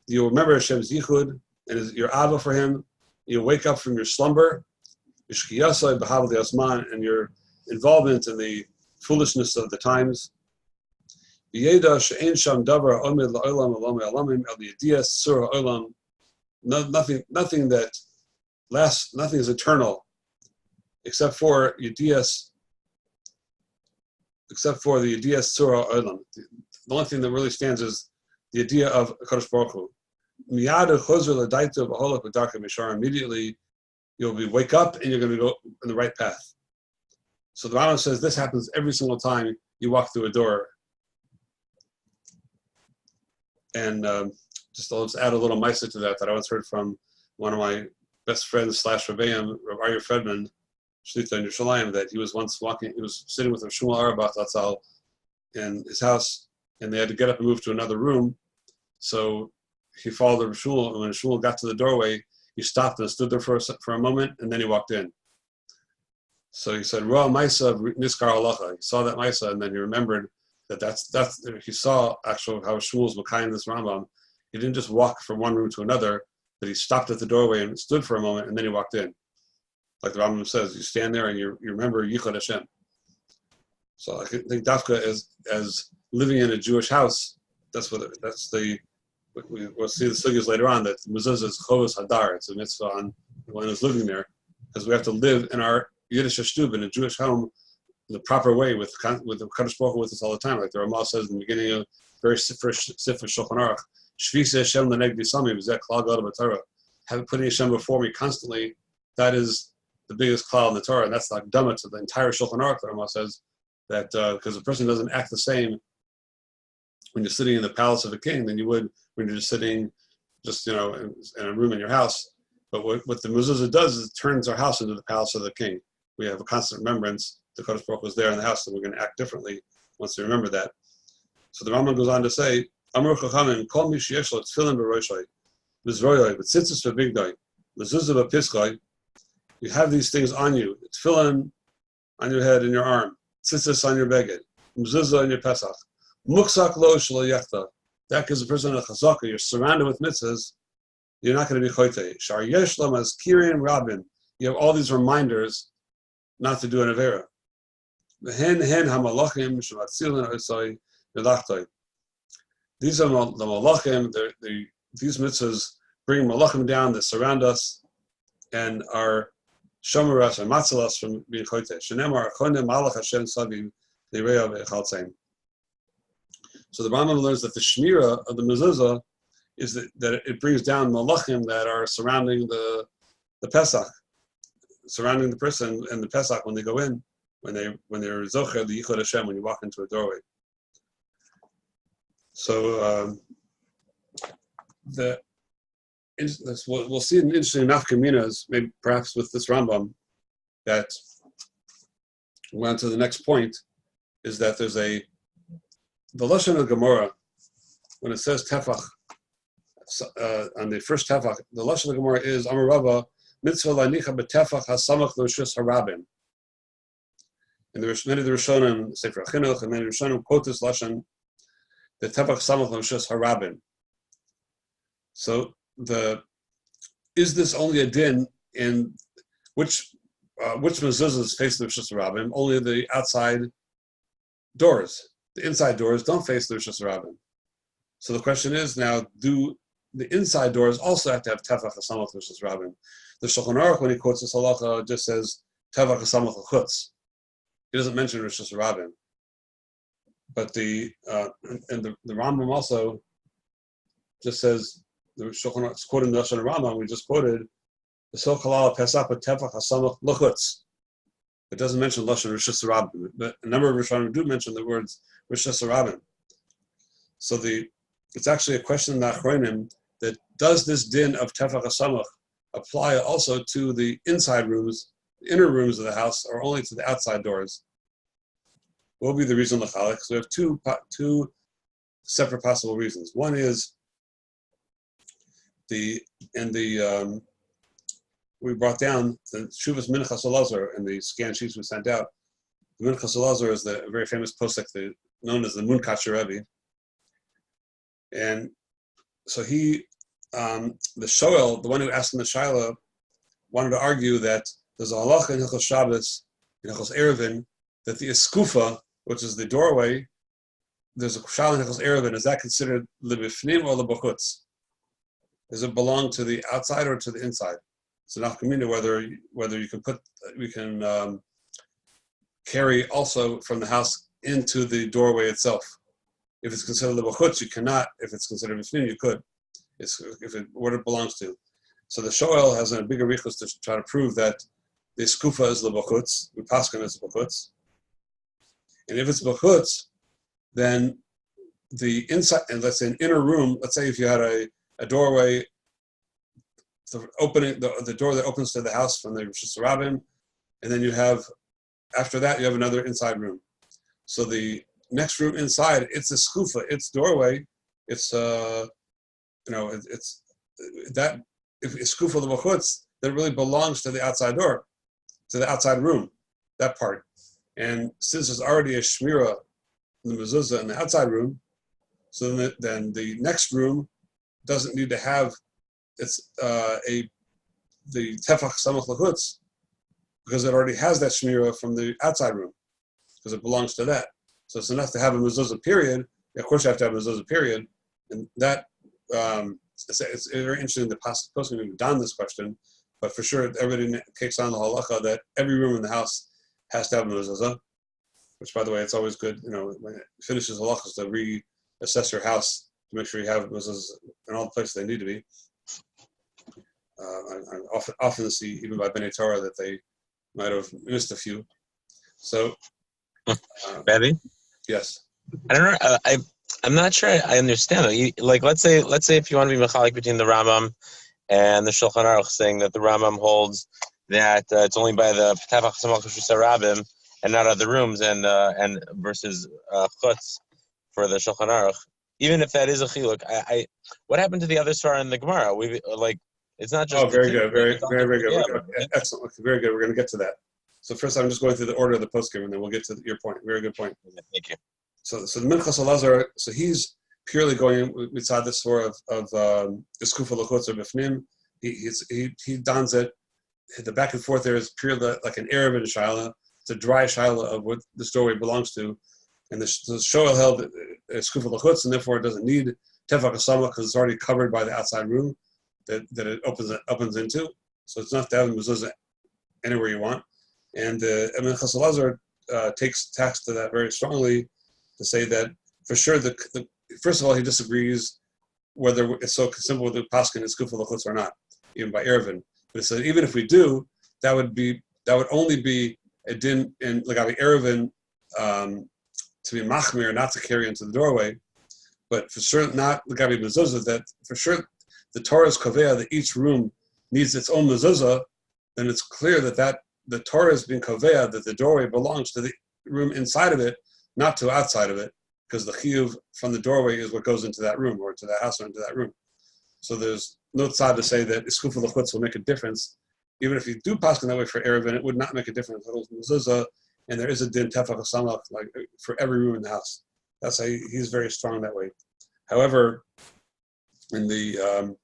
You remember Hashem's Yichud and your ava for Him. You wake up from your slumber, v'shkiyasoi b'hav asman, and your involvement in the foolishness of the times. V'yeda she'en sham davar omid la'olam olam elamim el yediyas surah olam. Nothing that lasts, nothing is eternal, except for the Yediyas Surah Olam. The only thing that really stands is the idea of Kadosh Baruch Hu. Immediately, you'll wake up and you're going to go in the right path. So the Rambam says this happens every single time you walk through a door. And just I'll add a little ma'aseh to that I once heard from one of my best friends / Rebbeim, Rav Aryeh Friedman, Shlita in Yerushalayim, that he was once he was sitting with Rav Shmuel Auerbach Zatzal in his house, and they had to get up and move to another room. So he followed Rav Shmuel, and when Shmuel got to the doorway, he stopped and stood there for a moment, and then he walked in. So he said, Ra Maisa Niskar Halacha. He saw that Maisa, and then he remembered that's he saw actually how Shmuel's Makayim this Rambam. He didn't just walk from one room to another, that he stopped at the doorway and stood for a moment, and then he walked in. Like the Rambam says, you stand there and you remember Yichud Hashem. So I think Dafka as living in a Jewish house, we'll see the sugyas later on, that mezuzah is chovos hadar. It's a mitzvah on when is living there, because we have to live in our Yiddish shtub in a Jewish home the proper way with the Kadosh Baruch Hu with us all the time. Like the Ramah says in the beginning of first Sifra Shulchan Aruch, Shvisa Hashem L'negdi Sami V'zeh Klal Gadol b'Torah. Have putting Hashem before me constantly. That is the biggest klal in the Torah, and that's like Dama to the entire Shulchan Aruch. The Ramah says that because a person doesn't act the same when you're sitting in the palace of a king than you would when you're just sitting, in a room in your house. But what the mezuzah does is it turns our house into the palace of the king. We have a constant remembrance. The Kodesh Baruch was there in the house, so we're going to act differently once we remember that. So the Rambam goes on to say, Amar Chachamim, Kol mi sheyesh lo tefillin b'roshoi, b'zroyoi, b'tzitzis v'bigdoi, b'zuzah b'piskoi. You have these things on you. Tefillin on your head and your arm, tzitzis on your beged, mezuzah on your pesach. Muksak lo shelo yechta. That gives a person a chazaka. You're surrounded with mitzvahs. You're not going to be choitei. Shar yesh lo mazkirim rabin. You have all these reminders not to do an avera. Hen hamalachim shematzilin oisai v'lachtoi. These are the malachim. These mitzvahs bring malachim down that surround us and are shomer us and matzil us from being choitei. Shenemar achonim malach Hashem saviv leireya ve'echaltzein. So the Rambam learns that the shmira of the mezuzah is that it brings down malachim that are surrounding the Pesach, surrounding the person and the Pesach when they go in, when they're zocher the Yichud Hashem when you walk into a doorway. So we'll see an interesting nafkaminas, maybe perhaps with this Rambam, that went to the next point, is that there's the Lashon of Gemara, when it says tefach, on the first tefach, the Lashon of Gemara is Amar Rava, mitzvah lanicha betefach hasamach l'rishus harabim. And many of the Rishonim, Sefer Chinuch, and many of the Rishonim quote this Lashon, the tefach samach l'rishus harabim. So is this only a din in which mezuzahs face the rishus harabim? Only the outside doors. The inside doors don't face the Rishus Rabin. So the question is now, do the inside doors also have to have Tefach HaSamach Rishus Rabin? The Shulchan Aruch, when he quotes this halacha, just says Tefach HaSamach L'chutz. He doesn't mention Rishus Rabin. But the Rambam also just says, the Shulchan Aruch is quoting the Lashon Rambam, we just quoted, the Sol Kalal Pesach Tefach HaSamach L'chutz. It doesn't mention Lashon Rishus Rabin, but a number of Rishonim do mention the words Rishus Rabin. So it's actually a question in the Achronim that does this din of Tefach HaSamach apply also to the inside rooms, the inner rooms of the house, or only to the outside doors? What will be the reason l'chalik? So we have two separate possible reasons. One is we brought down the Shuvas Minchas Elazar in the scan sheets we sent out. The Minchas Elazar is the very famous posek known as the Munkatcher Rebbe. And so he, the Shoel, the one who asked him the Shaila, wanted to argue that there's a halacha in Hilchos Shabbos, in Hilchos Erevin, that the Eskufa, which is the doorway, there's a Shaila in Hilchos Erevin, is that considered Lebifnim or Lebachutz? Does it belong to the outside or to the inside? So nafkamina, whether we can carry also from the house into the doorway itself. If it's considered lebachutz, you cannot. If it's considered mifnim, you could. What it belongs to. So the shoel has a bigger richus to try to prove that the skufa is lebachutz, the paskin is lebachutz, and if it's lebachutz, then the inside, and let's say an inner room. Let's say if you had a doorway. The door that opens to the house from the Rishus Rabin, and then you have, after that, you have another inside room. So the next room inside, it's a skufa, it's doorway, it's it's that if it's skufa l'vachutz, that really belongs to the outside door, to the outside room, that part. And since there's already a shmira in the mezuzah in the outside room, so then the next room doesn't need to have the tefach samach l'chutz, because it already has that shmira from the outside room, because it belongs to that. So it's enough to have a mezuzah period. Of course, you have to have a mezuzah period, and that it's very interesting. The poskim have done this question, but for sure, everybody takes on the halacha that every room in the house has to have a mezuzah, which, by the way, it's always good, when it finishes halachas to reassess your house to make sure you have mezuzahs in all the places they need to be. I often see, even by Bnei Torah, that they might have missed a few. So, Maybe. Yes. I don't know. I'm not sure I understand though. Let's say if you want to be mechalik between the Rambam and the Shulchan Aruch, saying that the Rambam holds that it's only by the Petach Chasamach Rabim and not other rooms, and versus chutz for the Shulchan Aruch. Even if that is a chiluk, what happened to the other svara in the Gemara? It's not just. Oh, very good, very good. Excellent. Okay, very good. We're going to get to that. So first, I'm just going through the order of the poskim, and then we'll get to your point. Very good point. Thank you. So the Minchas Elazar, so he's purely going inside the sword of Eskufa L'chutz or Bifnim. He dons it. The back and forth there is purely like an Erev and Shaila. It's a dry Shaila of what the doorway belongs to, and the Shoel held Eskufa L'chutz, and therefore it doesn't need Tefach Asama because it's already covered by the outside room that it opens into. So it's not to have mezuzah anywhere you want. And Minchas Elazar takes tax to that very strongly to say that for sure first of all he disagrees whether it's so simple with the paskin is Eskufa L'chutz or not, even by Erevin. But he said even if we do, that would only be a din in Lagavi Erevin to be machmir, not to carry into the doorway. But for sure not Lagavi mezuzah, that for sure the Torah's kovea that each room needs its own mezuzah, then it's clear that the Torah is being kovea that the doorway belongs to the room inside of it, not to outside of it, because the chiyuv from the doorway is what goes into that room or to that house or into that room. So there's no tzad to say that Eskufa L'chutz will make a difference. Even if you do paskin that way for Erevin, it would not make a difference. Mezuzah, and there is a din tefach hasamach like for every room in the house. That's how he's very strong that way. However, in the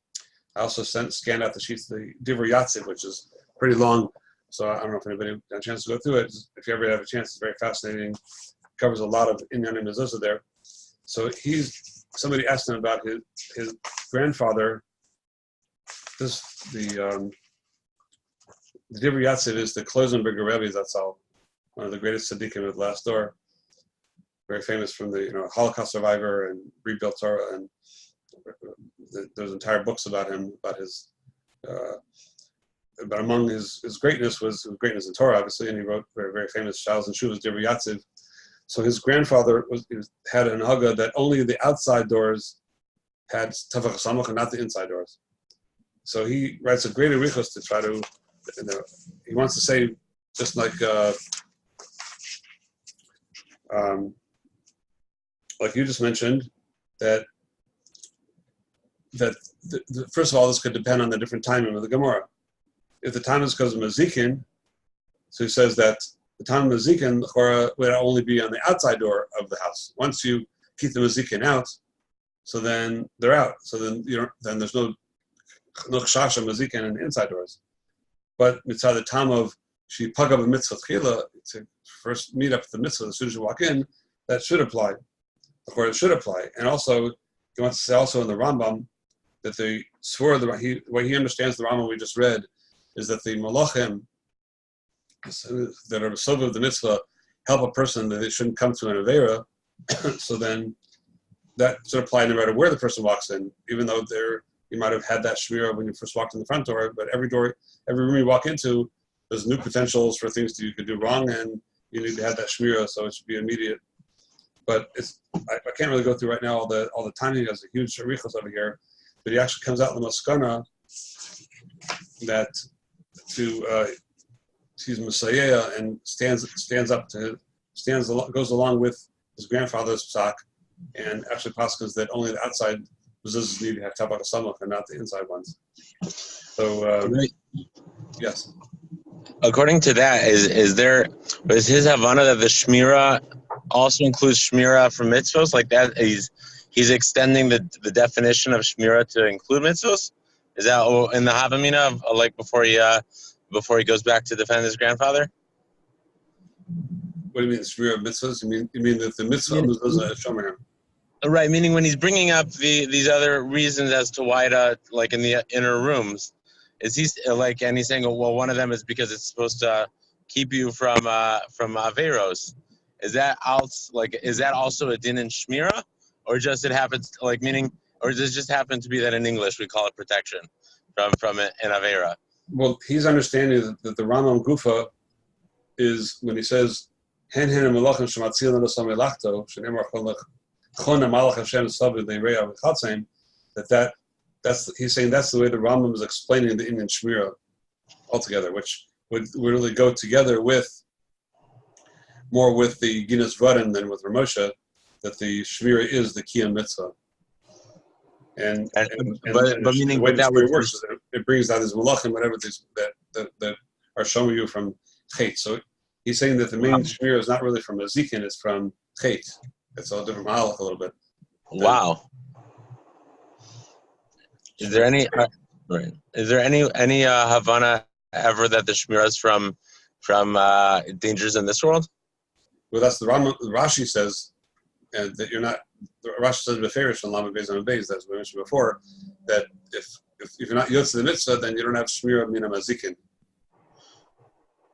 I also scanned out the sheets, the Divrei Yatziv, which is pretty long. So I don't know if anybody got a chance to go through it. If you ever have a chance, it's very fascinating. Covers a lot of Inyan and Mezuzah there. So somebody asked him about his grandfather. The Divrei Yatziv is the Klosenberger Rebbe, that's all, one of the greatest tzaddikim of the last door. Very famous from the Holocaust survivor and rebuilt Torah, and there's entire books about him, about his. But among his greatness was his greatness in Torah, obviously, and he wrote very, very famous Shalos and Shuvas, Divrei Yatziv. So his grandfather had an haga that only the outside doors had tefach hasamach and not the inside doors. So he writes a great arichos to try to, he wants to say, just like you just mentioned, that first of all, this could depend on the different timing of the Gemara. If the time is because of Mazikin, so he says that the time of Mazikin would only be on the outside door of the house. Once you keep the Mazikin out, so then they're out. So then then there's no chashasha Mazikin in the inside doors. But mitzvah the time of she pagav a mitzvah tchila to first meet up with the mitzvah as soon as you walk in, that should apply. It should apply. And also he wants to say also in the Rambam that the swore the way he understands the Rambam we just read is that the malachim that are so of the mitzvah help a person that they shouldn't come to an avera. So then that should apply no matter where the person walks in, even though you might have had that shmira when you first walked in the front door, but every room you walk into, there's new potentials for things that you could do wrong, and you need to have that shmira, so it should be immediate. But I can't really go through right now all the timing. He has a huge sharichos over here, but he actually comes out in the Maskana that he's Messiah and goes along with his grandfather's psak, and actually paskins that only the outside mezuzahs need to have tabak samach and not the inside ones. So yes. According to that, is his havana that the shmira also includes shmira for mitzvos, like that he's extending the definition of shmira to include mitzvos? Is that in the Havamina of like before he goes back to defend his grandfather? What do you mean shmira of mitzvahs? You mean that the mitzvah is shomer him? Right, meaning when he's bringing up these other reasons as to why to, like in the inner rooms, is he like, and he's saying, well, one of them is because it's supposed to keep you from averos. is that also a din in Shmira, or just it happens like meaning, or does it just happen to be that in English we call it protection from an Avera? Well, he's understanding that the Rambam Gufa is when he says hen hen malachim shematzil na'asam elachto shenemar chon malach Hashem sabu le'reya v'chatzim, that's he's saying that's the way the Rambam is explaining the Indian Shmira altogether, which would really go together more with the Ginas Vadim than with Ramosha, that the Shmira is the Kiyam Mitzvah. But meaning the way the that Shmira works is it brings out his malachim, whatever that are showing you from Chet. So he's saying that the main Shmira is not really from Mazikin, it's from Chet. It's a different malach a little bit. Wow. Is there any Havana ever that the Shmira is from dangers in this world? Well, that's the Rashi says that you're not. Rashi says beferish on Lama Beis on Beis. That's what we mentioned before. That if you're not yotz the mitzvah, then you don't have shmira mina mazikin.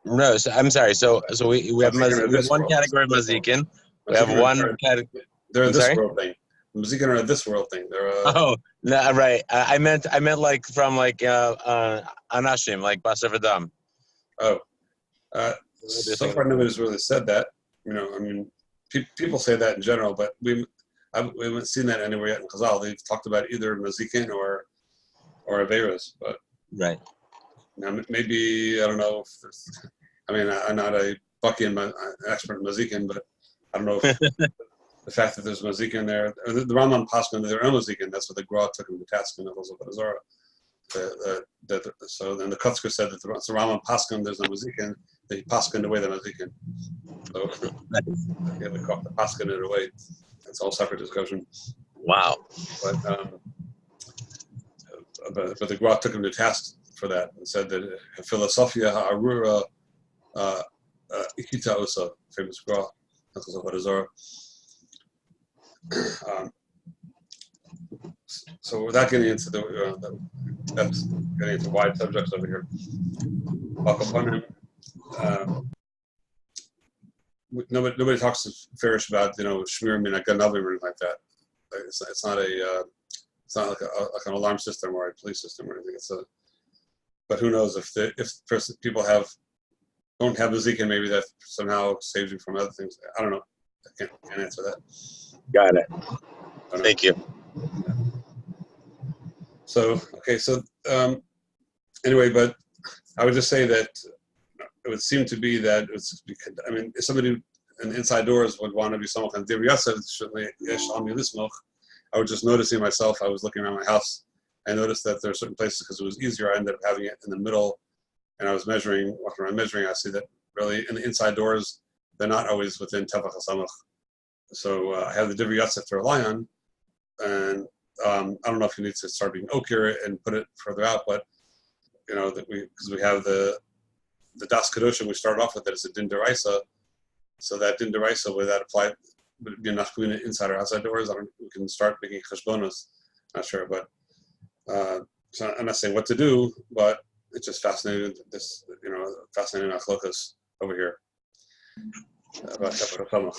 No, so, I'm sorry. So we have one category of mazikin. We have one category. They're a this world thing. Mazikin are a this world thing. Oh, no, right. I meant like from like anashim, like Basar V'Dam. Oh, so far nobody's really said that. I mean, people say that in general, but we haven't seen that anywhere yet in Chazal. They've talked about either mazikin or averas, but right. Now maybe I don't know. I'm not a bucky and an expert in mazikin, but I don't know if the fact that there's mazikin there. The Rambam Paskin, they're mazikin. That's what the Gra took him to task in the Zohar. So then the Kutzker said that the Rambam Paskin, there's no mazikin. They paskin away the mazikin. So yeah, we call the paskin it away. It's all separate discussion. Wow. But the Gra took him to task for that and said that philosophia ha'arura ikita osa, famous Gra. That's what is our. So without getting into that's getting into wide subjects over here. Nobody talks to Farish about shmir min ganavim or anything like that. It's not like an alarm system or a police system or anything. But who knows if people don't have the zikin, maybe that somehow saves you from other things. I don't know. I can't answer that. Got it. Thank you. So anyway, but I would just say that it would seem to be that if somebody in the inside doors would want to be someone kind of Divrei Yosef, certainly yesh al mi lismoch. I was just noticing myself. I was looking around my house. I noticed that there are certain places because it was easier. I ended up having it in the middle, and I was walking around measuring. I see that really in the inside doors, they're not always within Tefach HaSamach. So I have the Divrei Yosef to rely on, and I don't know if you need to start being okir and put it further out, but that because we have the Das Kedoshim, we started off with that it's a din deraisa, so that din deraisa would that apply? Would it be enough to be inside or outside doors? We can start making cheshbonos. Not sure, but so I'm not saying what to do, but it's just fascinating. Fascinating achlokas over here about Tefach HaSamach.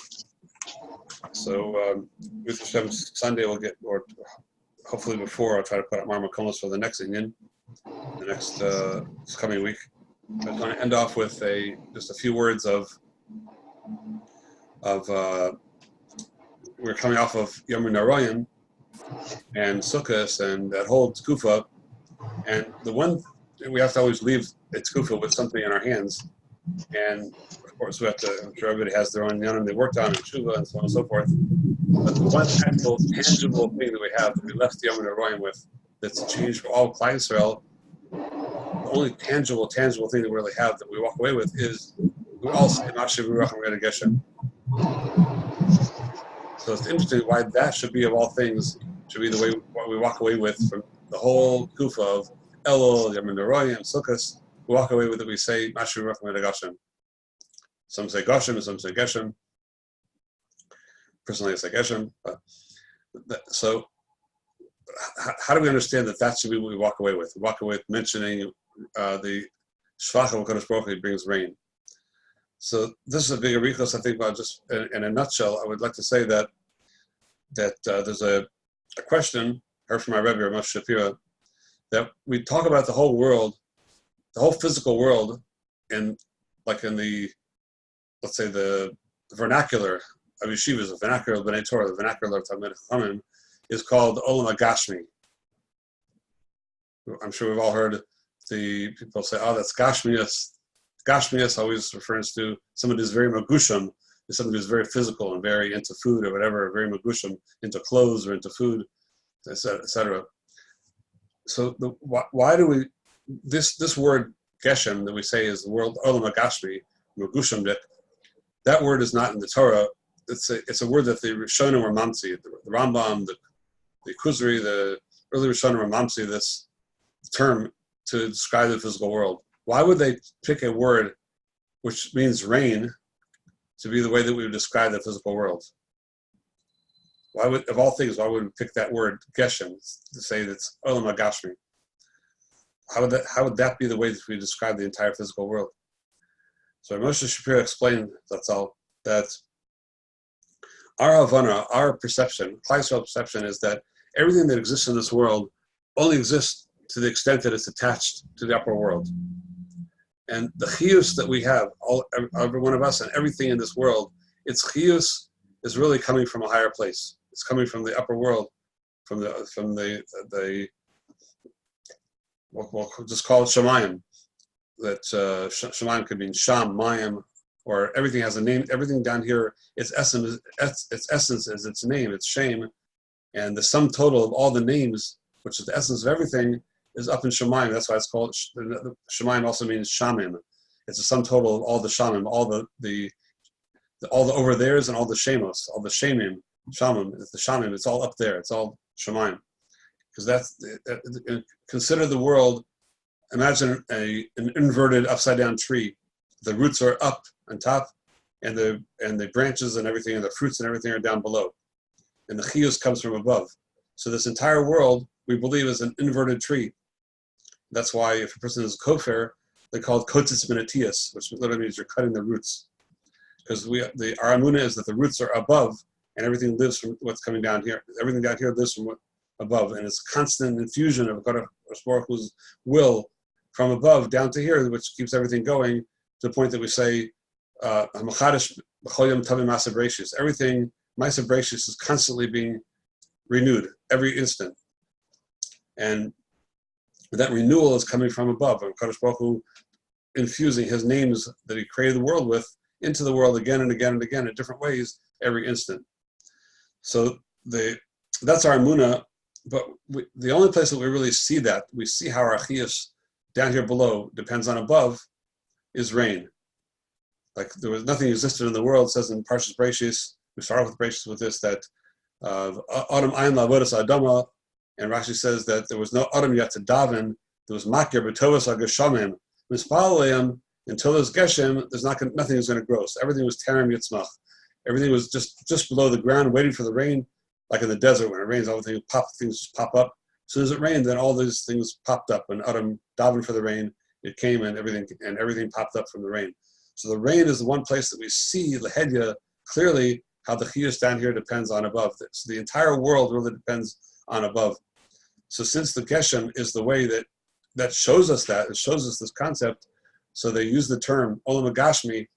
So with Hashem, Sunday we'll get, or hopefully before, I'll try to put up Marmakonos for the next Inyan, the next this coming week. I'm going to end off with just a few words of we're coming off of Yom Naroyim and Sukkot and that whole Tkufa, and the one we have to always leave a Tkufa with something in our hands, and of course we have to. I'm sure everybody has their own yanim they worked on and Tshuva and so on and so forth. But the one actual tangible thing that we have that we left Yom Naroyim with that's changed for all Klal Yisrael. The only tangible thing that we really have that we walk away with is we all say Mashiach Ruach and Geshem. So it's interesting why that should be of all things should be the way what we walk away with from the whole kufa of Elul, Yom Naroyim, Sukkot. We walk away with it. We say Mashiach Ruach and Geshem. Some say Geshem, and some say Geshem. Personally, I say Geshem. So how do we understand that should be what we walk away with? We walk away with mentioning the Shvach of HaKadosh Baruch Hu brings rain. So this is a big arichos. I think about just in a nutshell. I would like to say that there's a question heard from my Rebbe Ramesh Shapira that we talk about the whole world, the whole physical world, in the, let's say, the vernacular of yeshivas, the vernacular of B'nai Torah, the vernacular of Talmid Chachamim, is called Olam HaGashmi. I'm sure we've all heard the people say, "Oh, that's Gashmias." Gashmias always refers to somebody who's very magusham, is somebody who's very physical and very into food or whatever, very magusham, into clothes or into food, etc. So why do we this word geshem that we say is the word olam hagashmi, magushamdik? That word is not in the Torah. It's a word that the Rishonim were mamtzi, the Rambam, the Kuzri, the early Rishonim were mamtzi this term to describe the physical world. Why would they pick a word which means rain to be the way that we would describe the physical world? Why would, of all things, why would we pick that word geshem to say that's olam hagashmi? How would that be the way that we describe the entire physical world? So Moshe Shapiro explained, that's all, that our havana, our perception, Klal Yisrael perception, is that everything that exists in this world only exists to the extent that it's attached to the upper world. And the chiyus that we have, every one of us and everything in this world, its chiyus is really coming from a higher place. It's coming from the upper world, from the we'll just call it Shemayim. That Shemayim could mean Sham, Mayim, or everything has a name. Everything down here, its essence is its name, its Shem, and the sum total of all the names, which is the essence of everything, is up in Shemayim. That's why it's called Shemayim. Also means Shamim. It's the sum total of all the Shamim, all the over there's and all the Shemos, all the Shemim, Shamim. It's the Shamim. It's all up there. It's all Shemayim. Because consider the world. Imagine an inverted, upside-down tree. The roots are up on top, and the branches and everything, and the fruits and everything are down below. And the chiyus comes from above. So this entire world, we believe, is an inverted tree. That's why if a person is a kofar, they're called kotzitz benatias, which literally means you're cutting the roots. Because our amunah is that the roots are above, and everything lives from what's coming down here. Everything down here lives from above, and it's constant infusion of Baruch Hu's will from above down to here, which keeps everything going to the point that we say, everything, Ma'aseh Bereishis, is constantly being renewed every instant. And that renewal is coming from above. And Kadosh Baruch Hu infusing his names that he created the world with into the world again and again and again in different ways every instant. So that's our emunah. But the only place that we really see that, we see how our chiyus down here below depends on above, is rain. Like there was nothing existed in the world, it says in Parshas Bereishis, we start off with Bereishis with this, that Adam Ayin La'avodas Adama, and Rashi says that there was no Adam yet to daven, there was Makir B'tovas HaGeshamim, Mispal until there's Geshem, nothing is going to grow. So everything was Terem Yitzmach. Everything was just below the ground, waiting for the rain, like in the desert when it rains, all the things just pop up. As soon as it rained, then all these things popped up, and Adam davened for the rain. It came, and everything popped up from the rain. So the rain is the one place that we see Lehedya clearly how the chiyus down here depends on above. So the entire world really depends on above. So since the Geshem is the way that shows us that, it shows us this concept, so they use the term Olam HaGashmi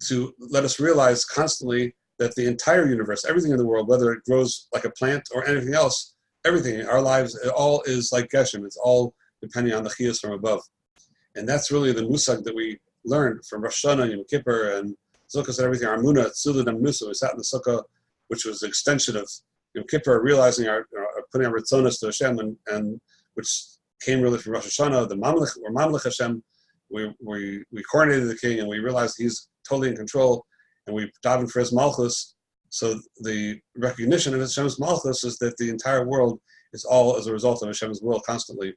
to let us realize constantly that the entire universe, everything in the world, whether it grows like a plant or anything else, everything in our lives, it all is like Geshem. It's all depending on the chiyus from above. And that's really the musag that we learned from Rosh Hashanah, Yom Kippur, and Sukkot and everything. Our Munah, Tzulid and Musa, we sat in the Sukkah, which was the extension of Yom Kippur, realizing putting our Ritzonos to Hashem, and which came really from Rosh Hashanah, the Mamlech, or Mamlech Hashem. We coronated the king, and we realized he's totally in control, and we davened for his Malchus. So the recognition of Hashem's Malchus is that the entire world is all as a result of Hashem's will constantly.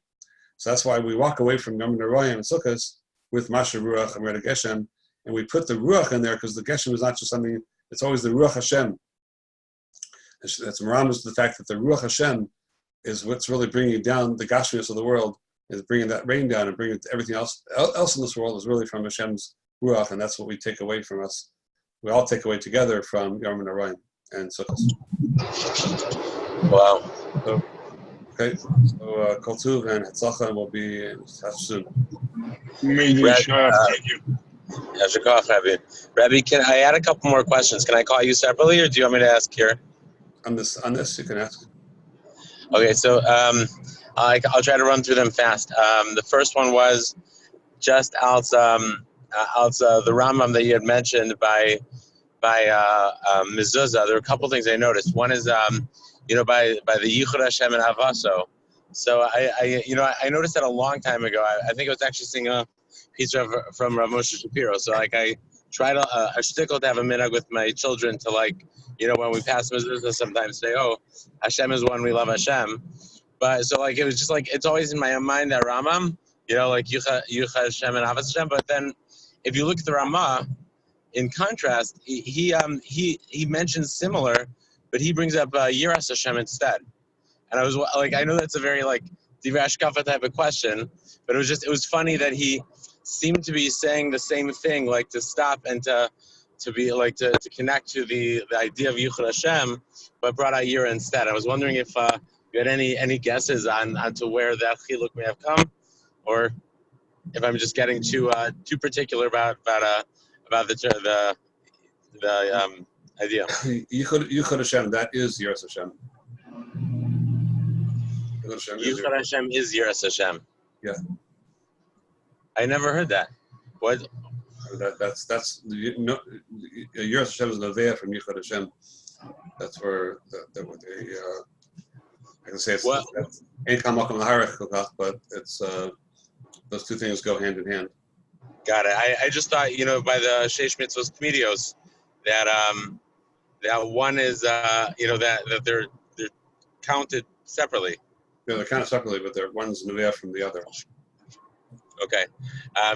So that's why we walk away from Yom Neroyim and Sukkot with Masha Ruach and Reda Geshem, and we put the Ruach in there because the Geshem is not just something, it's always the Ruach Hashem. That's Maramus, the fact that the Ruach Hashem is what's really bringing down the Gashmius of the world, is bringing that rain down and bringing everything else in this world is really from Hashem's ruach, and that's what we take away from us. We all take away together from Yom Narayim and Sukkot. Wow. So, okay, so Kol Tuv and Hatzlacha will be in touch soon. Amazing stuff. Thank you. Rabbi. Rabbi, can I add a couple more questions? Can I call you separately, or do you want me to ask here? On this, you can ask. Okay, so I'll try to run through them fast. The first one was just als the Rambam that you had mentioned by Mezuzah. There were a couple things I noticed. One is by the Yichud Hashem and Havaso. So I noticed that a long time ago. I think I was actually seeing a piece from Rav Moshe Shapiro. So I try to a shtickle to have a minhag with my children to when we pass Mezuzah sometimes say, oh, Hashem is one, we love Hashem. But so it was just it's always in my mind that Rambam, Yuchad Hashem and Avas Hashem. But then if you look at the Ramah, in contrast, he mentions similar, but he brings up Yiras Hashem instead. And I was I know that's a very Divrei Hashkafa type of question, but it was funny that he seemed to be saying the same thing, to stop and to be to connect to the idea of Yichud Hashem, but brought out Yira instead. I was wondering if you had any guesses on to where that chiluk may have come, or if I'm just getting too particular about the idea. Yichud Hashem, that is Yiras Hashem. Yichud Hashem is Yiras Hashem. Yeah. I never heard that. What? That's Yiras Hashem is Novea from Yichud Hashem. That's where I can say it's ain't kamakam laharech kokach, but it's those two things go hand in hand. Got it. I just thought by the Sheish Mitzvos Kmidios that one is that they're counted separately. Yeah, they're counted separately, but one's Novea from the other. Okay,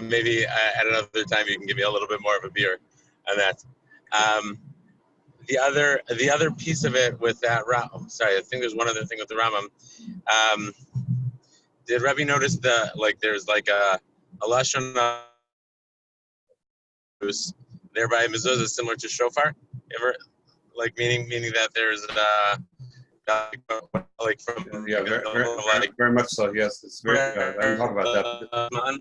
maybe at another time you can give me a little bit more of a beer on that. The other piece of it with that, I think there's one other thing with the Rambam. Did Rebbe notice there's a lashon thereby mezuzah is similar to shofar? Ever meaning that there's from very much so. Yes, it's very. I didn't talk about that.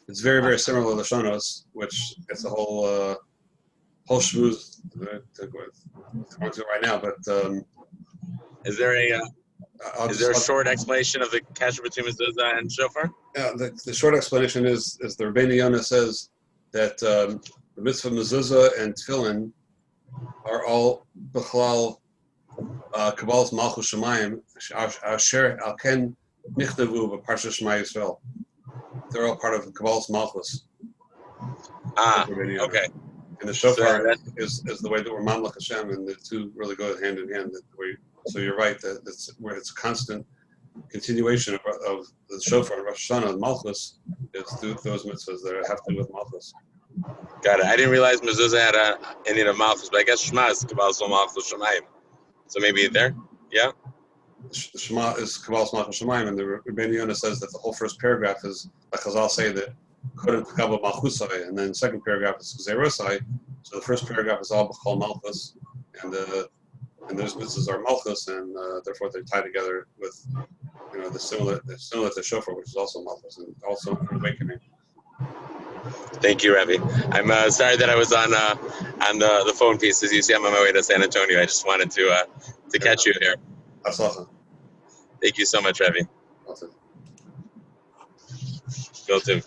It's very, very similar to Lashonos, which it's a whole shmooze to go into right now. But is there a short explanation of the kasher between mezuzah and shofar? Yeah, the short explanation is the Rebbeinu Yonah says that the mitzvah mezuzah and tefillin are all b'chalal kabbalas malchus shemayim asher al ken nichtavu b'parsha Shema Yisrael. They're all part of kabbalas malchus. Okay. And the shofar is the way that we're mamlech Hashem, and the two really go hand in hand. So you're right that it's a constant continuation of the shofar and Rosh Hashanah and malchus is through those mitzvahs that have to do with malchus. Got it. I didn't realize mezuzah had an Indian of malchus, but I guess Shema is kabbalas malchus shemayim. So maybe there, yeah. The Shema is kabbalas malchus shemayim, and the Rebbeinu Yonah says that the whole first paragraph is like Chazal say that kodem kabbalah malchusai, and then the second paragraph is gzeirosai. So the first paragraph is all b'chol malchus, and those mitzvahs are malchus, and therefore they tie together with the similar to shofar, which is also malchus and also an awakening. Thank you, Rebbe. I'm sorry that I was on the phone piece. As you see, I'm on my way to San Antonio. I just wanted to catch you here. That's awesome. Thank you so much, Rebbe. Awesome. Go to.